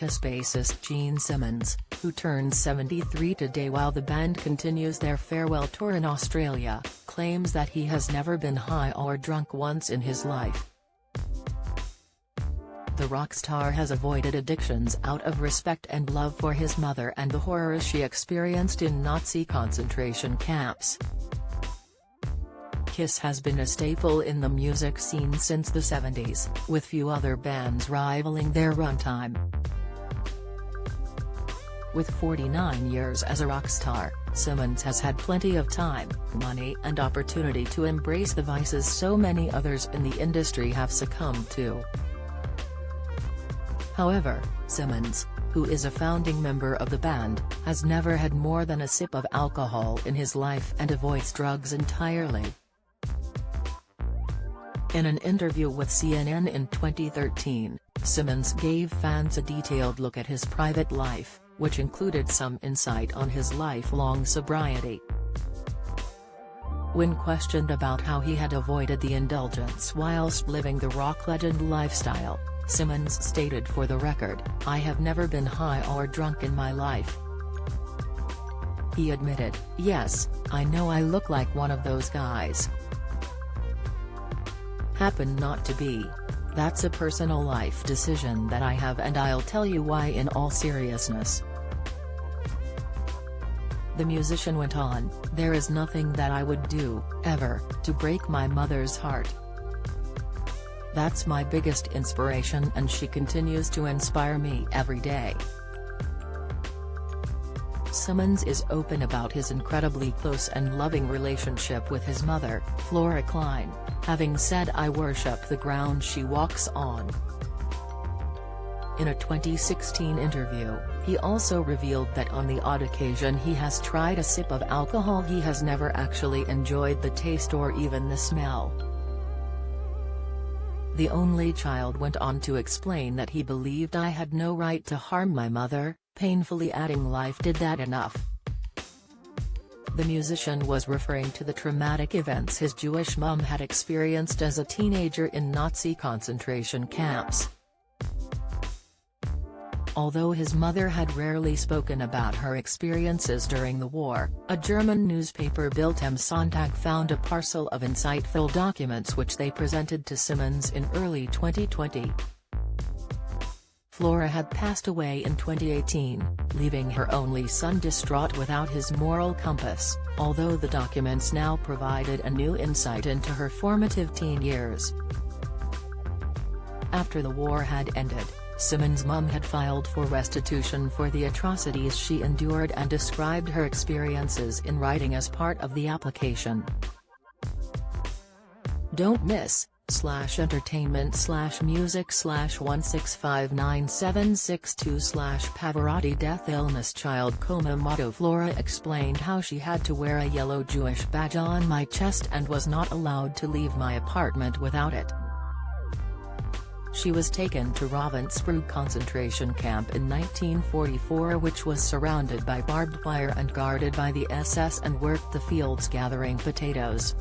Kiss bassist Gene Simmons, who turns 73 today while the band continues their farewell tour in Australia, claims that he has never been high or drunk once in his life. The rock star has avoided addictions out of respect and love for his mother and the horrors she experienced in Nazi concentration camps. Kiss has been a staple in the music scene since the 70s, with few other bands rivaling their runtime. With 49 years as a rock star, Simmons has had plenty of time, money and opportunity to embrace the vices so many others in the industry have succumbed to. However, Simmons, who is a founding member of the band, has never had more than a sip of alcohol in his life and avoids drugs entirely. In an interview with CNN in 2013, Simmons gave fans a detailed look at his private life, which included some insight on his lifelong sobriety. When questioned about how he had avoided the indulgence whilst living the rock legend lifestyle, Simmons stated, "For the record, I have never been high or drunk in my life." He admitted, "Yes, I know I look like one of those guys. Happen not to be. That's a personal life decision that I have, and I'll tell you why in all seriousness." The musician went on, "There is nothing that I would do, ever, to break my mother's heart. That's my biggest inspiration and she continues to inspire me every day." Simmons is open about his incredibly close and loving relationship with his mother, Flora Klein, having said, "I worship the ground she walks on." In a 2016 interview, he also revealed that on the odd occasion he has tried a sip of alcohol, he has never actually enjoyed the taste or even the smell. The only child went on to explain that he believed, "I had no right to harm my mother," painfully adding, "Life did that enough." The musician was referring to the traumatic events his Jewish mum had experienced as a teenager in Nazi concentration camps. Although his mother had rarely spoken about her experiences during the war, a German newspaper, Bild am Sonntag, found a parcel of insightful documents which they presented to Simmons in early 2020. Flora had passed away in 2018, leaving her only son distraught without his moral compass, although the documents now provided a new insight into her formative teen years. After the war had ended, Simmons' mum had filed for restitution for the atrocities she endured and described her experiences in writing as part of the application. Don't miss /entertainment/music/1659762/ Pavarotti death illness child coma motto. Flora explained how she had to wear a yellow Jewish badge on my chest and was not allowed to leave my apartment without it. She was taken to Ravensbrück concentration camp in 1944, which was surrounded by barbed wire and guarded by the SS, and worked the fields gathering potatoes.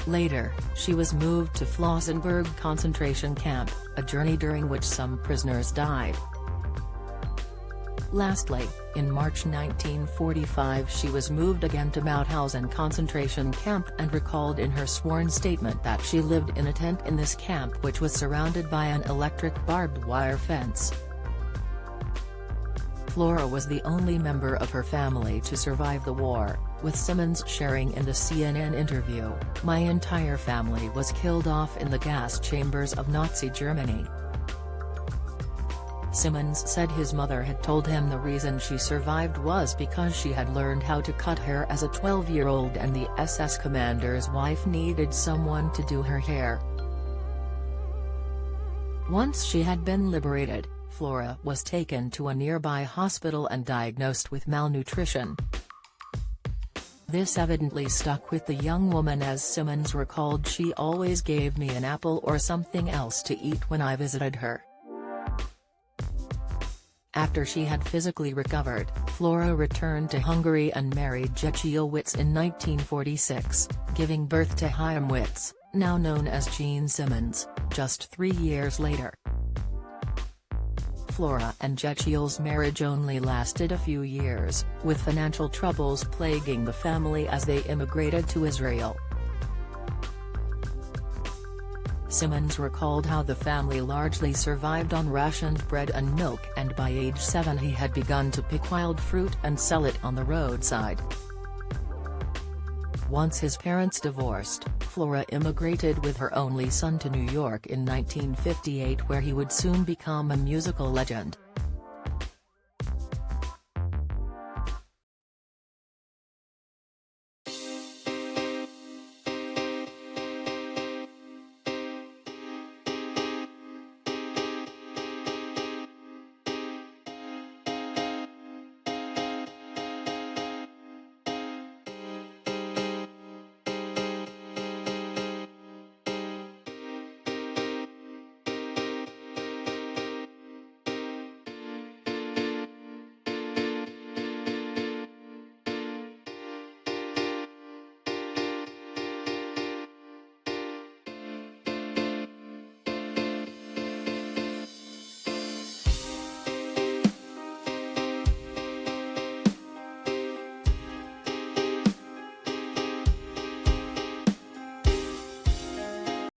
Later, she was moved to Flossenburg concentration camp, a journey during which some prisoners died. Lastly, in March 1945 she was moved again to Mauthausen concentration camp and recalled in her sworn statement that she lived in a tent in this camp, which was surrounded by an electric barbed wire fence. Flora was the only member of her family to survive the war, with Simmons sharing in the CNN interview, "My entire family was killed off in the gas chambers of Nazi Germany." Simmons said his mother had told him the reason she survived was because she had learned how to cut hair as a 12-year-old and the SS commander's wife needed someone to do her hair. Once she had been liberated, Flora was taken to a nearby hospital and diagnosed with malnutrition. This evidently stuck with the young woman, as Simmons recalled, "She always gave me an apple or something else to eat when I visited her." After she had physically recovered, Flora returned to Hungary and married Jechiel Witz in 1946, giving birth to Chaim Witz, now known as Gene Simmons, just 3 years later. Flora and Jechiel's marriage only lasted a few years, with financial troubles plaguing the family as they immigrated to Israel. Simmons recalled how the family largely survived on rationed bread and milk, and by age 7 he had begun to pick wild fruit and sell it on the roadside. Once his parents divorced, Flora immigrated with her only son to New York in 1958, where he would soon become a musical legend.